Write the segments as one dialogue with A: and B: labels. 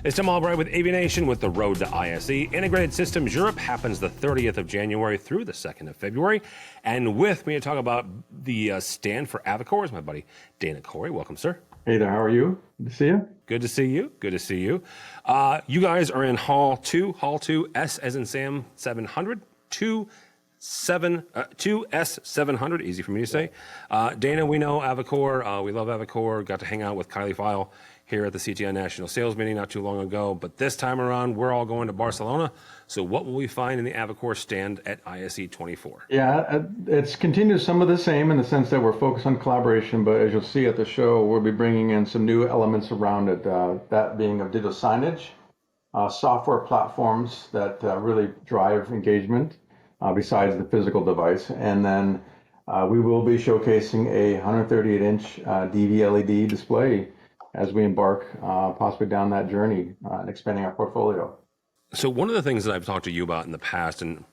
A: It's Tim Albright with AVNation with the Road to ISE. Integrated Systems Europe happens the 30th of January through the 2nd of February. And with me to talk about the stand for Avocor is my buddy Dana Corey. Welcome, sir.
B: Hey there, how are you? Good to see you.
A: Good to see you. Good to see you. You guys are in Hall 2, S as in Sam 700, 2S700, easy for me to say. Dana, we know Avocor. We love Avocor. Got to hang out with Kylie File here at the CTN National Sales Meeting not too long ago. But this time around, we're all going to Barcelona. So what will we find in the Avocor stand at ISE 24?
B: Yeah, it's continued some of the same in the sense that we're focused on collaboration, but as you'll see at the show, we'll be bringing in some new elements around it, that being of digital signage, software platforms that really drive engagement besides the physical device. And then we will be showcasing a 138-inch DV LED display as we embark possibly down that journey and expanding our portfolio.
A: So one of the things that I've talked to you about in the past, and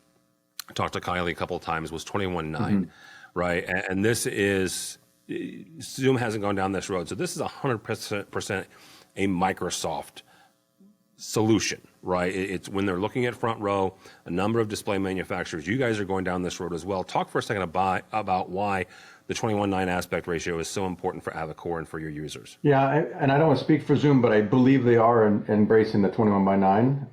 A: I talked to Kylie a couple of times, was 21.9, right? And this is, Zoom hasn't gone down this road. So this is 100% a Microsoft solution, right? It's when they're looking at front row, a number of display manufacturers, you guys are going down this road as well. Talk for a second about why the 21:9 aspect ratio is so important for Avocor and for your users.
B: Yeah, and I don't want to speak for Zoom, but I believe they are embracing the 21:9.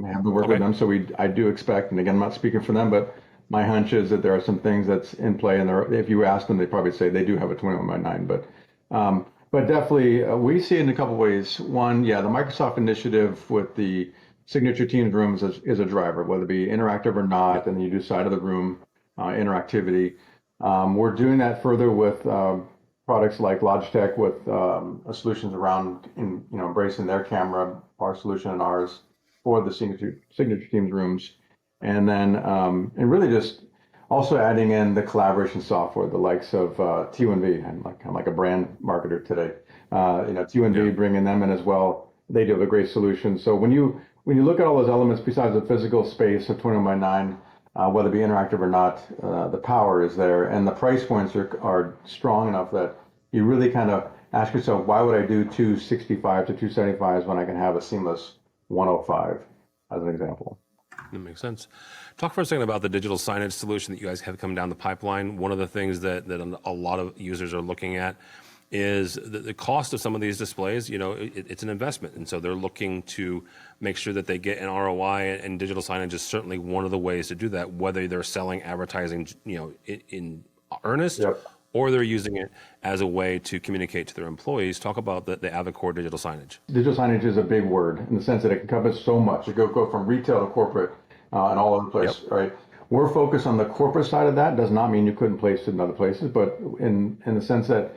B: Have been working with them, so I do expect, and again, I'm not speaking for them, but my hunch is that there are some things that's in play, and if you ask them, they probably say they do have a 21:9. But definitely, we see it in a couple ways. One, yeah, the Microsoft initiative with the signature Teams rooms is a driver, whether it be interactive or not, and then you do side of the room interactivity. We're doing that further with products like Logitech with solutions around embracing their camera, our solution and ours for the signature Teams rooms, and then and really just also adding in the collaboration software, the likes of T1V. I'm like a brand marketer today. T1V, bringing them in as well. They do have a great solution. So when you look at all those elements besides the physical space of 21:9. Whether it be interactive or not, the power is there, and the price points are strong enough that you really kind of ask yourself, why would I do 265 to 275s when I can have a seamless 105, as an example?
A: That makes sense. Talk for a second about the digital signage solution that you guys have come down the pipeline. One of the things that a lot of users are looking at is the cost of some of these displays. It's an investment, and so they're looking to make sure that they get an ROI, and digital signage is certainly one of the ways to do that, whether they're selling advertising in earnest, or they're using it as a way to communicate to their employees. Talk about the Avocor digital signage.
B: Digital signage is a big word in the sense that it encompasses so much. It go from retail to corporate and all over the place, right? We're focused on the corporate side of that. Does not mean you couldn't place it in other places, but in the sense that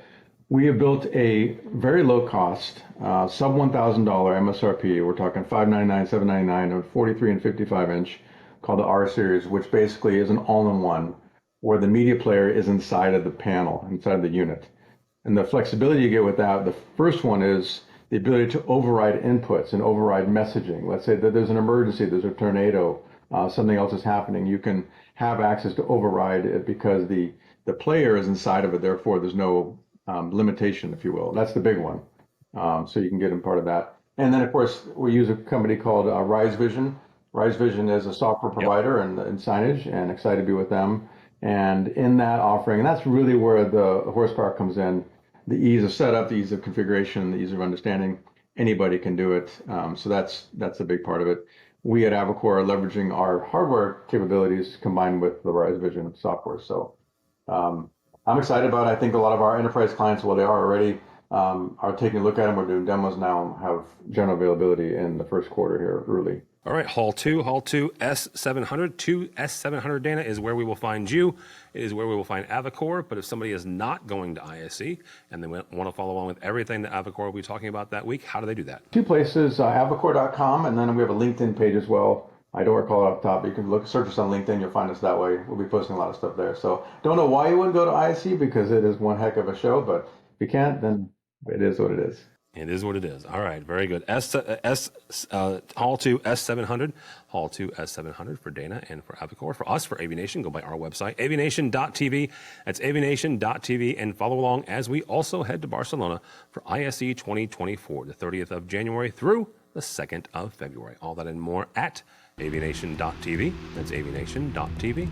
B: we have built a very low cost, sub $1,000 MSRP. We're talking $599, $799, a 43 and 55 inch called the R series, which basically is an all-in-one where the media player is inside of the panel, inside of the unit. And the flexibility you get with that, the first one is the ability to override inputs and override messaging. Let's say that there's an emergency, there's a tornado, something else is happening. You can have access to override it because the player is inside of it. Therefore, there's no limitation, if you will. That's the big one. So you can get in part of that. And then, of course, we use a company called Rise Vision. Rise Vision is a software provider and signage, and excited to be with them. And in that offering, and that's really where the horsepower comes in, the ease of setup, the ease of configuration, the ease of understanding. Anybody can do it. So that's a big part of it. We at Avocor are leveraging our hardware capabilities combined with the Rise Vision software. So I'm excited about it. I think a lot of our enterprise clients, well, they are already, are taking a look at them. We're doing demos now, have general availability in the first quarter here, early.
A: All right, Hall 2, S700, 2S700, Dana, is where we will find you. It is where we will find Avocor. But if somebody is not going to ISE and they want to follow along with everything that Avocor will be talking about that week, how do they do that?
B: Two places, avocor.com, and then we have a LinkedIn page as well. I don't recall it off the top, but you can search us on LinkedIn. You'll find us that way. We'll be posting a lot of stuff there. So don't know why you wouldn't go to ISE, because it is one heck of a show. But if you can't, then it is what it is.
A: It is what it is. All right, very good. Hall 2 S700, Hall 2 S700 for Dana and for Avocor. For us, for AVNation, go by our website, avnation.tv. That's avnation.tv, and follow along as we also head to Barcelona for ISE 2024, the 30th of January through the the 2nd of February. All that and more at avnation.tv. That's avnation.tv.